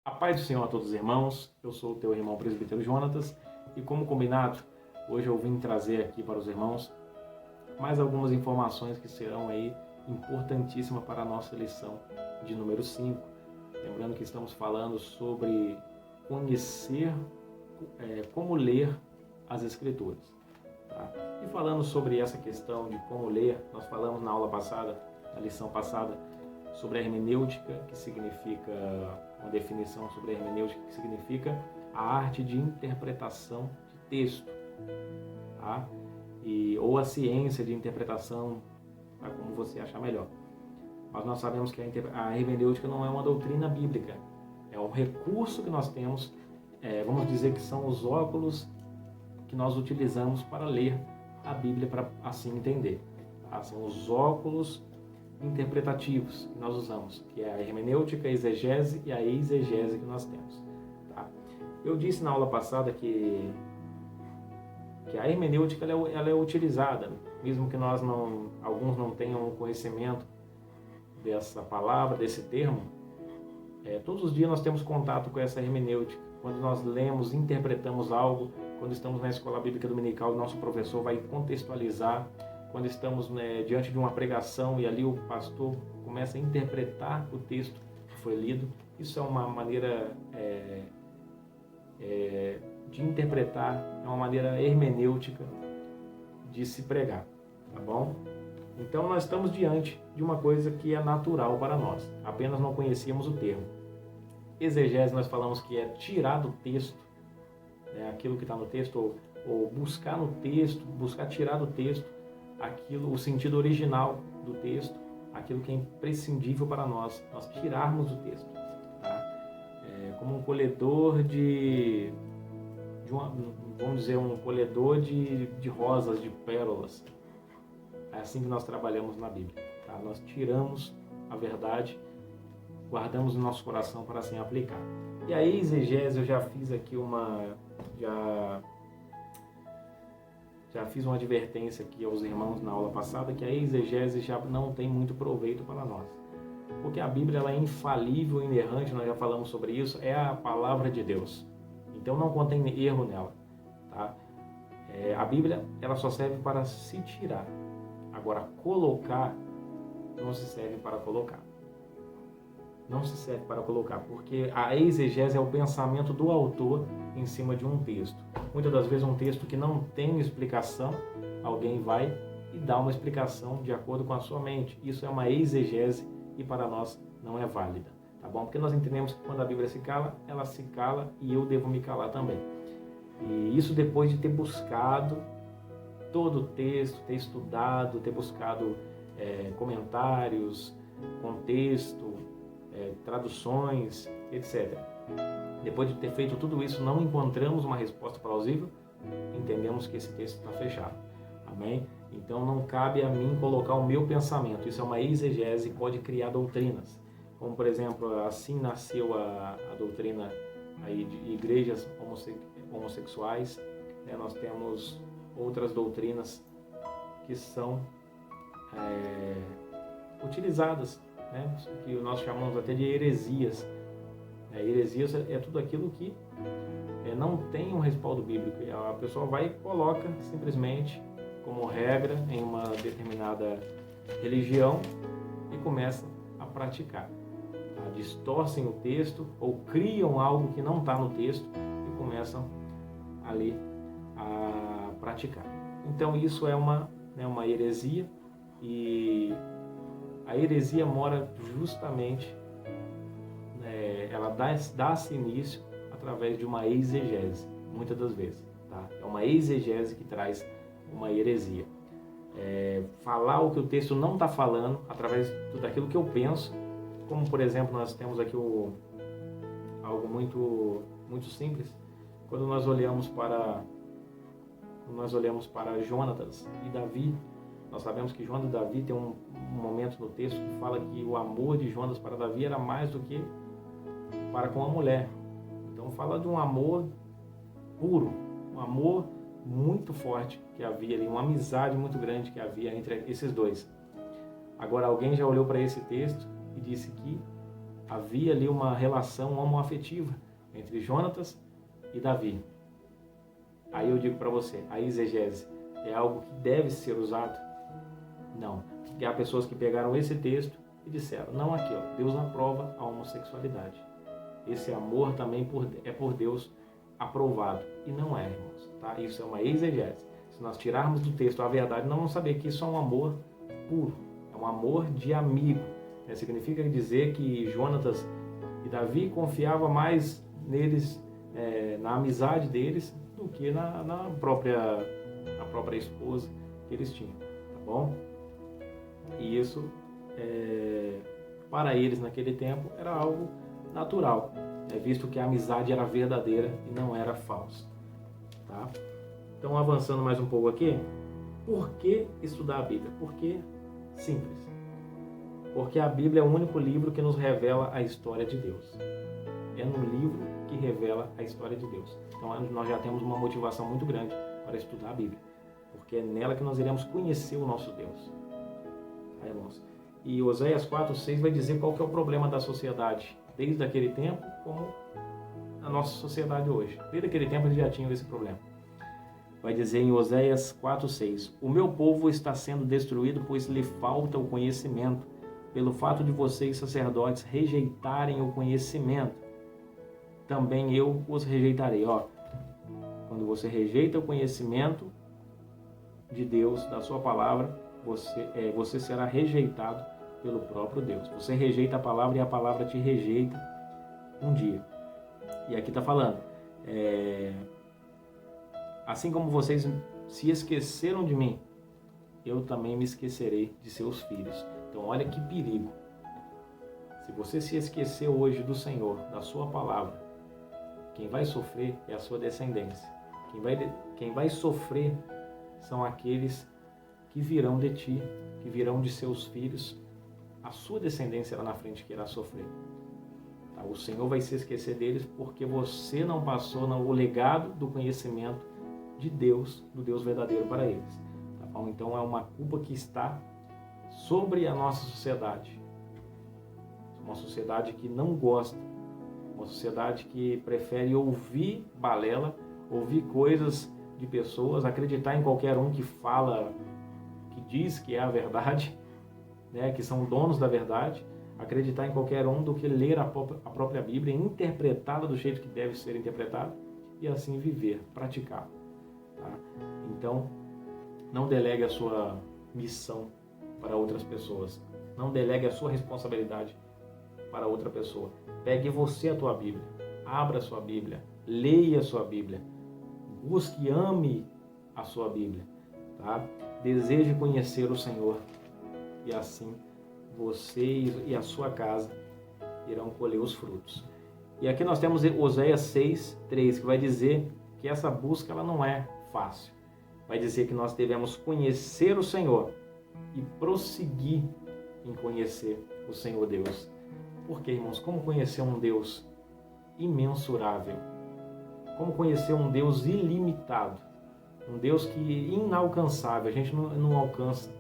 A paz do Senhor a todos os irmãos, eu sou o teu irmão presbítero Jonatas e como combinado, hoje eu vim trazer aqui para os irmãos mais algumas informações que serão aí importantíssimas para a nossa lição de número 5. Lembrando que estamos falando sobre conhecer, como ler as Escrituras. Tá? E falando sobre essa questão de como ler, nós falamos na aula passada, na lição passada, sobre a hermenêutica, que significa uma definição sobre a hermenêutica, que significa a arte de interpretação de texto, tá? Ou a ciência de interpretação, tá? Como você achar melhor. Mas nós sabemos que a hermenêutica não é uma doutrina bíblica, é um recurso que nós temos, vamos dizer que são os óculos que nós utilizamos para ler a Bíblia, para assim entender. Tá? São os óculos interpretativos que nós usamos, que é a hermenêutica, a exegese e a exegese que nós temos. Tá? Eu disse na aula passada que a hermenêutica ela é utilizada, mesmo que alguns não tenham conhecimento dessa palavra, desse termo, todos os dias nós temos contato com essa hermenêutica. Quando nós lemos, interpretamos algo, quando estamos na escola bíblica dominical, o nosso professor vai contextualizar. Quando estamos diante de uma pregação e ali o pastor começa a interpretar o texto que foi lido, isso é uma maneira de interpretar, é uma maneira hermenêutica de se pregar, tá bom? Então nós estamos diante de uma coisa que é natural para nós, apenas não conhecíamos o termo. Exegese nós falamos que é tirar do texto, aquilo que está no texto, ou buscar no texto, buscar tirar do texto o sentido original do texto, aquilo que é imprescindível para nós tirarmos do texto. Tá? Como um colhedor vamos dizer, um colhedor de rosas, de pérolas. É assim que nós trabalhamos na Bíblia. Tá? Nós tiramos a verdade, guardamos no nosso coração para assim aplicar. E a exegese, eu já fiz aqui já fiz uma advertência aqui aos irmãos na aula passada, que a exegese já não tem muito proveito para nós. Porque a Bíblia ela é infalível, inerrante, nós já falamos sobre isso, é a palavra de Deus. Então não contém erro nela. Tá? A Bíblia ela só serve para se tirar. Agora, colocar não se serve para colocar. Não se serve para colocar, porque a exegese é o pensamento do autor em cima de um texto. Muitas das vezes um texto que não tem explicação, alguém vai e dá uma explicação de acordo com a sua mente. Isso é uma exegese e para nós não é válida, tá bom? Porque nós entendemos que quando a Bíblia se cala, ela se cala e eu devo me calar também. E isso depois de ter buscado todo o texto, ter estudado, ter buscado comentários, contexto, traduções, etc. Depois de ter feito tudo isso, não encontramos uma resposta plausível, entendemos que esse texto está fechado. Amém? Então não cabe a mim colocar o meu pensamento. Isso é uma exegese e pode criar doutrinas. Como, por exemplo, assim nasceu a doutrina aí de igrejas homossexuais. Nós temos outras doutrinas que são utilizadas, que nós chamamos até de heresias. Heresias é tudo aquilo que não tem um respaldo bíblico. A pessoa vai e coloca simplesmente como regra em uma determinada religião e começa a praticar. Tá? Distorcem o texto ou criam algo que não está no texto e começam ali a praticar. Então isso é uma heresia, e a heresia mora justamente, ela dá-se início através de uma exegese, muitas das vezes. Tá? É uma exegese que traz uma heresia. Falar o que o texto não está falando através daquilo que eu penso, como por exemplo nós temos aqui algo muito, muito simples, quando nós olhamos para Jonatas e Davi. Nós sabemos que Jonas e Davi tem um momento no texto que fala que o amor de Jonas para Davi era mais do que para com a mulher. Então fala de um amor puro, um amor muito forte que havia ali, uma amizade muito grande que havia entre esses dois. Agora alguém já olhou para esse texto e disse que havia ali uma relação homoafetiva entre Jonatas e Davi. Aí eu digo para você, a exegese é algo que deve ser usado? Não. Porque há pessoas que pegaram esse texto e disseram, não, aqui, ó, Deus aprova a homossexualidade. Esse amor também é por Deus aprovado. E não é, irmãos. Tá? Isso é uma exegese. Se nós tirarmos do texto a verdade, nós vamos saber que isso é um amor puro. É um amor de amigo. Significa dizer que Jonatas e Davi confiavam mais neles, na amizade deles, do que na própria esposa que eles tinham. Tá bom? E isso, para eles naquele tempo, era algo natural, visto que a amizade era verdadeira e não era falsa. Tá? Então, avançando mais um pouco aqui, por que estudar a Bíblia? Porque simples. Porque a Bíblia é o único livro que nos revela a história de Deus. É no livro que revela a história de Deus. Então, nós já temos uma motivação muito grande para estudar a Bíblia. Porque é nela que nós iremos conhecer o nosso Deus. Tá, irmãos? E Oséias 4:6 vai dizer qual que é o problema da sociedade, desde aquele tempo, como a nossa sociedade hoje. Desde aquele tempo eles já tinham esse problema. Vai dizer em Oséias 4:6, o meu povo está sendo destruído, pois lhe falta o conhecimento, pelo fato de vocês, sacerdotes, rejeitarem o conhecimento. Também eu os rejeitarei. Ó, quando você rejeita o conhecimento de Deus, da sua palavra, você será rejeitado pelo próprio Deus. Você rejeita a palavra e a palavra te rejeita um dia. E aqui está falando, assim como vocês se esqueceram de mim, eu também me esquecerei de seus filhos. Então olha que perigo. Se você se esquecer hoje do Senhor, da sua palavra, quem vai sofrer é a sua descendência. Quem vai sofrer são aqueles que virão de ti, que virão de seus filhos. A sua descendência lá na frente que irá sofrer. Tá? O Senhor vai se esquecer deles porque você não passou o legado do conhecimento de Deus, do Deus verdadeiro para eles. Tá bom? Então é uma culpa que está sobre a nossa sociedade. Uma sociedade que não gosta, uma sociedade que prefere ouvir balela, ouvir coisas de pessoas, acreditar em qualquer um que fala, que diz que é a verdade, né, que são donos da verdade, acreditar em qualquer um do que ler a própria Bíblia, interpretá-la do jeito que deve ser interpretada e assim viver, praticar. Tá? Então, não delegue a sua missão para outras pessoas. Não delegue a sua responsabilidade para outra pessoa. Pegue você a tua Bíblia. Abra a sua Bíblia. Leia a sua Bíblia. Busque e ame a sua Bíblia. Tá? Deseje conhecer o Senhor. E assim você e a sua casa irão colher os frutos. E aqui nós temos Oséias 6:3, que vai dizer que essa busca ela não é fácil. Vai dizer que nós devemos conhecer o Senhor e prosseguir em conhecer o Senhor Deus. Porque, irmãos, como conhecer um Deus imensurável? Como conhecer um Deus ilimitado? Um Deus que é inalcançável, a gente não alcança.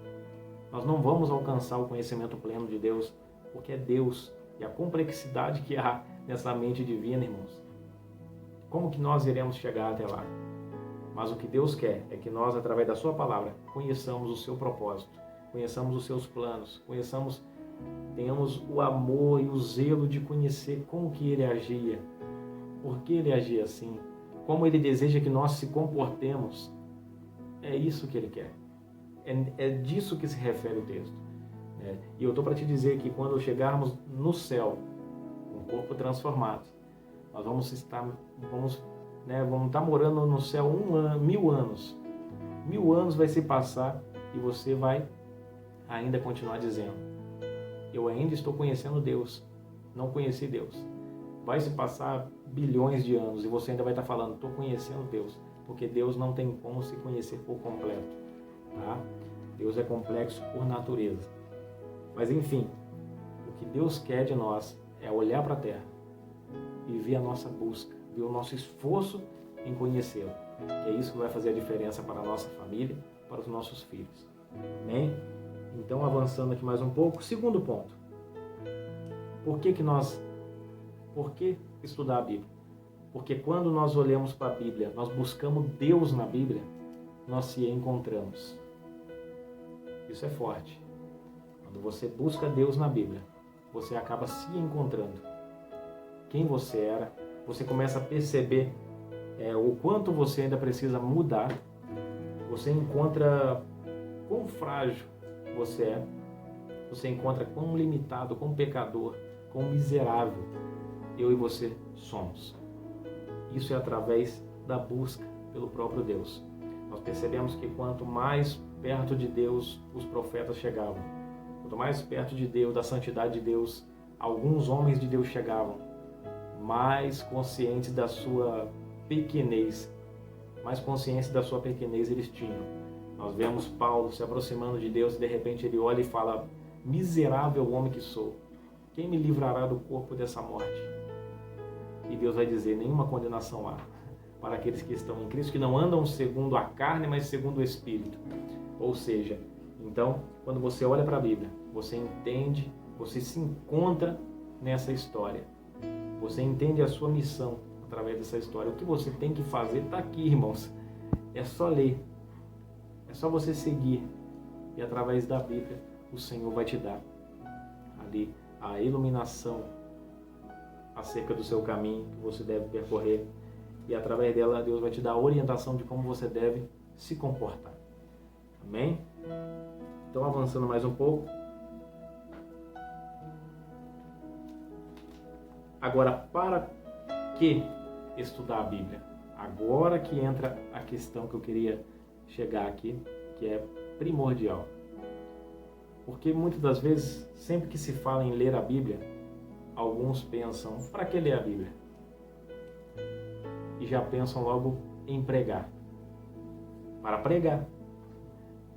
Nós não vamos alcançar o conhecimento pleno de Deus, porque é Deus e a complexidade que há nessa mente divina, irmãos. Como que nós iremos chegar até lá? Mas o que Deus quer é que nós, através da sua palavra, conheçamos o seu propósito, conheçamos os seus planos, tenhamos o amor e o zelo de conhecer como que ele agia, por que ele agia assim, como ele deseja que nós se comportemos. É isso que ele quer. É disso que se refere o texto. E eu estou para te dizer que quando chegarmos no céu, com o corpo transformado, nós vamos estar morando no céu 1000 anos. 1000 anos vai se passar e você vai ainda continuar dizendo: eu ainda estou conhecendo Deus, não conheci Deus. Vai se passar bilhões de anos e você ainda vai estar falando: estou conhecendo Deus, porque Deus não tem como se conhecer por completo. Tá? Deus é complexo por natureza. Mas enfim, o que Deus quer de nós é olhar para a terra e ver a nossa busca, ver o nosso esforço em conhecê-lo. Que é isso que vai fazer a diferença para a nossa família, para os nossos filhos. Amém? Então, avançando aqui mais um pouco, segundo ponto. Por que estudar a Bíblia? Porque quando nós olhamos para a Bíblia, nós buscamos Deus na Bíblia, nós se encontramos. Isso é forte. Quando você busca Deus na Bíblia, você acaba se encontrando. Quem você era, você começa a perceber o quanto você ainda precisa mudar. Você encontra quão frágil você é. Você encontra quão limitado, quão pecador, quão miserável eu e você somos. Isso é através da busca pelo próprio Deus. Nós percebemos que quanto mais perto de Deus os profetas chegavam, quanto mais perto de Deus, da santidade de Deus, alguns homens de Deus chegavam, mais conscientes da sua pequenez, mais consciência da sua pequenez eles tinham. Nós vemos Paulo se aproximando de Deus e de repente ele olha e fala: miserável homem que sou, quem me livrará do corpo dessa morte? E Deus vai dizer: nenhuma condenação há para aqueles que estão em Cristo, que não andam segundo a carne, mas segundo o Espírito. Ou seja, então, quando você olha para a Bíblia, você entende, você se encontra nessa história. Você entende a sua missão através dessa história. O que você tem que fazer está aqui, irmãos. É só ler. É só você seguir. E através da Bíblia, o Senhor vai te dar ali a iluminação acerca do seu caminho que você deve percorrer. E através dela, Deus vai te dar a orientação de como você deve se comportar. Amém? Então, avançando mais um pouco. Agora, para que estudar a Bíblia? Agora que entra a questão que eu queria chegar aqui, que é primordial. Porque muitas das vezes, sempre que se fala em ler a Bíblia, alguns pensam: para que ler a Bíblia? E já pensam logo em pregar. Para pregar.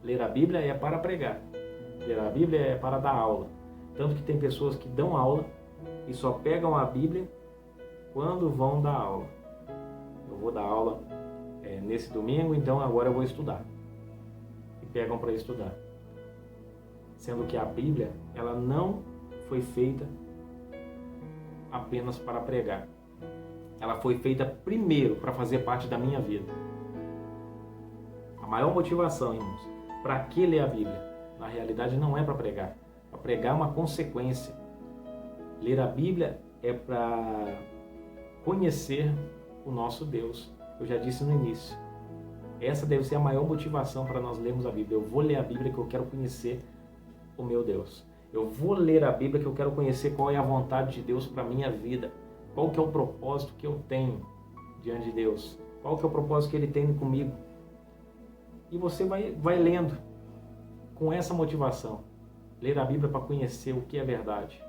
Ler a Bíblia é para pregar. Ler a Bíblia é para dar aula. Tanto que tem pessoas que dão aula e só pegam a Bíblia quando vão dar aula. Eu vou dar aula nesse domingo, então agora eu vou estudar. E pegam para estudar. Sendo que a Bíblia, ela não foi feita apenas para pregar. Ela foi feita primeiro para fazer parte da minha vida. A maior motivação, irmãos, para que ler a Bíblia? Na realidade não é para pregar. Para pregar é uma consequência. Ler a Bíblia é para conhecer o nosso Deus. Eu já disse no início. Essa deve ser a maior motivação para nós lermos a Bíblia. Eu vou ler a Bíblia que eu quero conhecer o meu Deus. Eu vou ler a Bíblia que eu quero conhecer qual é a vontade de Deus para a minha vida. Qual que é o propósito que eu tenho diante de Deus? Qual que é o propósito que Ele tem comigo? E você vai lendo com essa motivação. Ler a Bíblia para conhecer o que é verdade.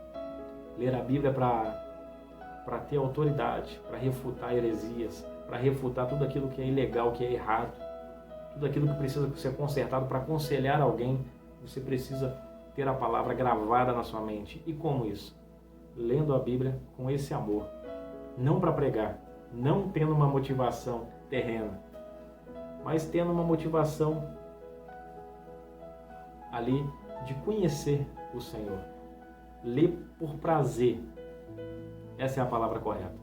Ler a Bíblia para ter autoridade, para refutar heresias, para refutar tudo aquilo que é ilegal, que é errado. Tudo aquilo que precisa ser consertado para aconselhar alguém. Você precisa ter a palavra gravada na sua mente. E como isso? Lendo a Bíblia com esse amor. Não para pregar, não tendo uma motivação terrena, mas tendo uma motivação ali de conhecer o Senhor. Ler por prazer. Essa é a palavra correta.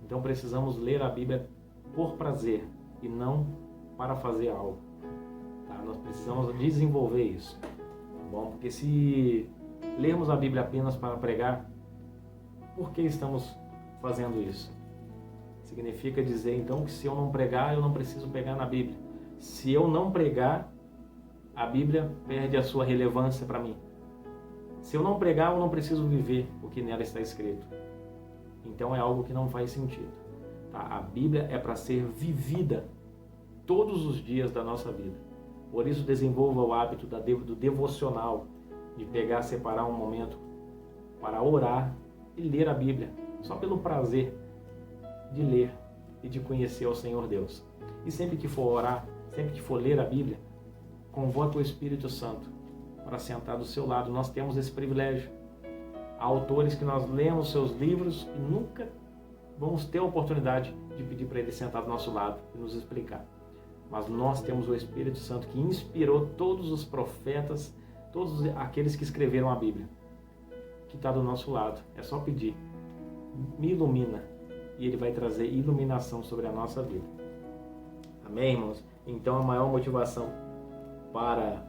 Então precisamos ler a Bíblia por prazer e não para fazer algo. Tá? Nós precisamos desenvolver isso. Tá bom? Porque se lermos a Bíblia apenas para pregar, por que estamos fazendo isso? Significa dizer então que se eu não pregar, eu não preciso pegar na Bíblia. Se eu não pregar, a Bíblia perde a sua relevância para mim. Se eu não pregar, eu não preciso viver o que nela está escrito. Então é algo que não faz sentido. Tá? A Bíblia é para ser vivida todos os dias da nossa vida. Por isso desenvolva o hábito do devocional, de pegar, separar um momento para orar e ler a Bíblia, só pelo prazer de ler e de conhecer ao Senhor Deus. E sempre que for orar, sempre que for ler a Bíblia, convoque o Espírito Santo para sentar do seu lado. Nós temos esse privilégio. Há autores que nós lemos seus livros e nunca vamos ter a oportunidade de pedir para ele sentar do nosso lado e nos explicar. Mas nós temos o Espírito Santo que inspirou todos os profetas, todos aqueles que escreveram a Bíblia. que está do nosso lado. É só pedir. Me ilumina. E Ele vai trazer iluminação sobre a nossa vida. Amém, irmãos? Então a maior motivação para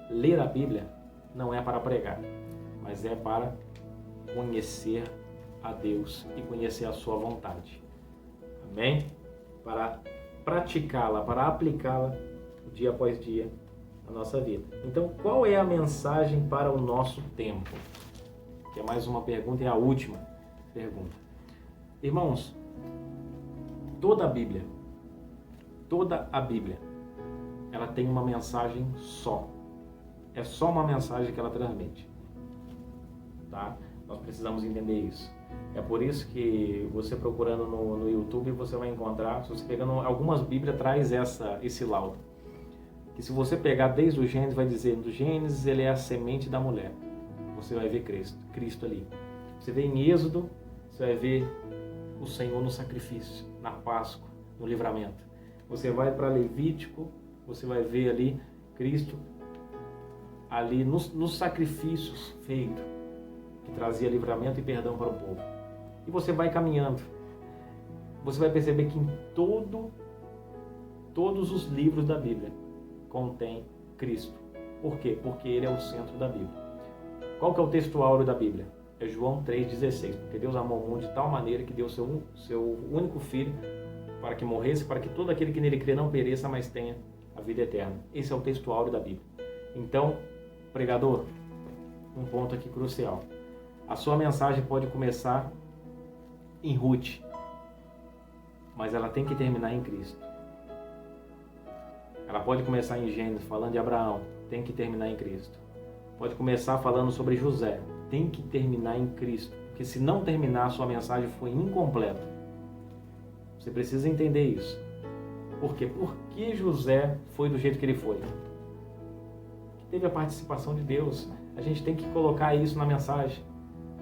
ler a Bíblia não é para pregar, mas é para conhecer a Deus e conhecer a sua vontade. Amém? Para praticá-la, para aplicá-la dia após dia na nossa vida. Então, qual é a mensagem para o nosso tempo? Que é mais uma pergunta e a última pergunta. Irmãos, toda a Bíblia, ela tem uma mensagem só. É só uma mensagem que ela transmite. Tá? Nós precisamos entender isso. É por isso que você procurando no YouTube, você vai encontrar, se você pegando algumas Bíblias, traz esse laudo. Que se você pegar desde o Gênesis, vai dizer, do Gênesis ele é a semente da mulher. Você vai ver Cristo ali. Você vê em Êxodo, você vai ver o Senhor no sacrifício, na Páscoa, no livramento. Você vai para Levítico, você vai ver ali Cristo ali nos sacrifícios feitos, que trazia livramento e perdão para o povo. E você vai caminhando. Você vai perceber que em todos os livros da Bíblia contém Cristo. Por quê? Porque Ele é o centro da Bíblia. Qual que é o texto áureo da Bíblia? É João 3,16. Porque Deus amou o mundo de tal maneira que deu seu único Filho para que morresse, para que todo aquele que nele crê não pereça, mas tenha a vida eterna. Esse é o texto áureo da Bíblia. Então, pregador, um ponto aqui crucial. A sua mensagem pode começar em Ruth, mas ela tem que terminar em Cristo. Ela pode começar em Gênesis, falando de Abraão, tem que terminar em Cristo. Pode começar falando sobre José, tem que terminar em Cristo. Porque se não terminar, a sua mensagem foi incompleta. Você precisa entender isso. Por quê? Por que José foi do jeito que ele foi? Teve a participação de Deus. A gente tem que colocar isso na mensagem.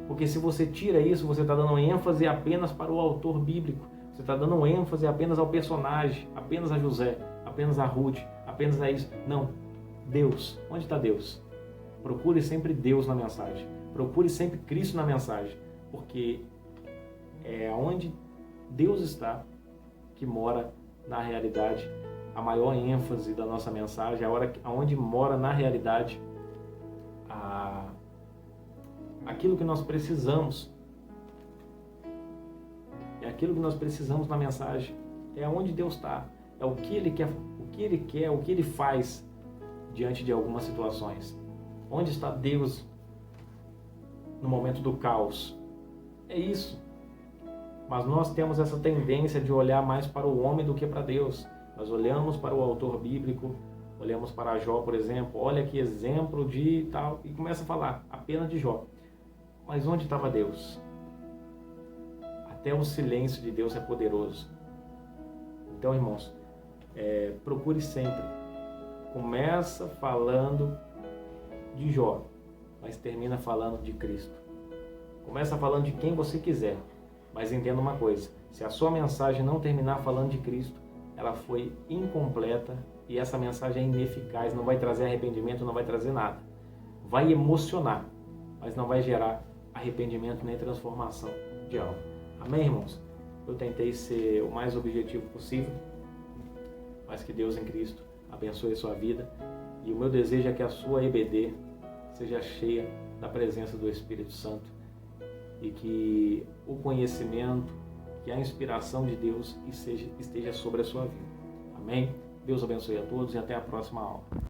Porque se você tira isso, você está dando ênfase apenas para o autor bíblico. Você está dando ênfase apenas ao personagem, apenas a José, apenas a Ruth, apenas a isso. Não. Deus. Onde está Deus? Procure sempre Deus na mensagem. Procure sempre Cristo na mensagem. Porque é onde Deus está que mora na realidade a maior ênfase da nossa mensagem, onde mora na realidade aquilo que nós precisamos. É aquilo que nós precisamos na mensagem. É onde Deus está. É o que Ele quer, o que Ele faz diante de algumas situações. Onde está Deus no momento do caos? É isso. Mas nós temos essa tendência de olhar mais para o homem do que para Deus. Nós olhamos para o autor bíblico, olhamos para Jó, por exemplo, olha que exemplo de tal, e começa a falar apenas de Jó. Mas onde estava Deus? Até o silêncio de Deus é poderoso. Então, irmãos, procure sempre. Começa falando de Jó, mas termina falando de Cristo. Começa falando de quem você quiser, mas entenda uma coisa, se a sua mensagem não terminar falando de Cristo, ela foi incompleta e essa mensagem é ineficaz, não vai trazer arrependimento, não vai trazer nada. Vai emocionar, mas não vai gerar arrependimento nem transformação de alma. Amém, irmãos? Eu tentei ser o mais objetivo possível, mas que Deus em Cristo abençoe a sua vida e o meu desejo é que a sua EBD seja cheia da presença do Espírito Santo e que o conhecimento, que a inspiração de Deus esteja sobre a sua vida. Amém? Deus abençoe a todos e até a próxima aula.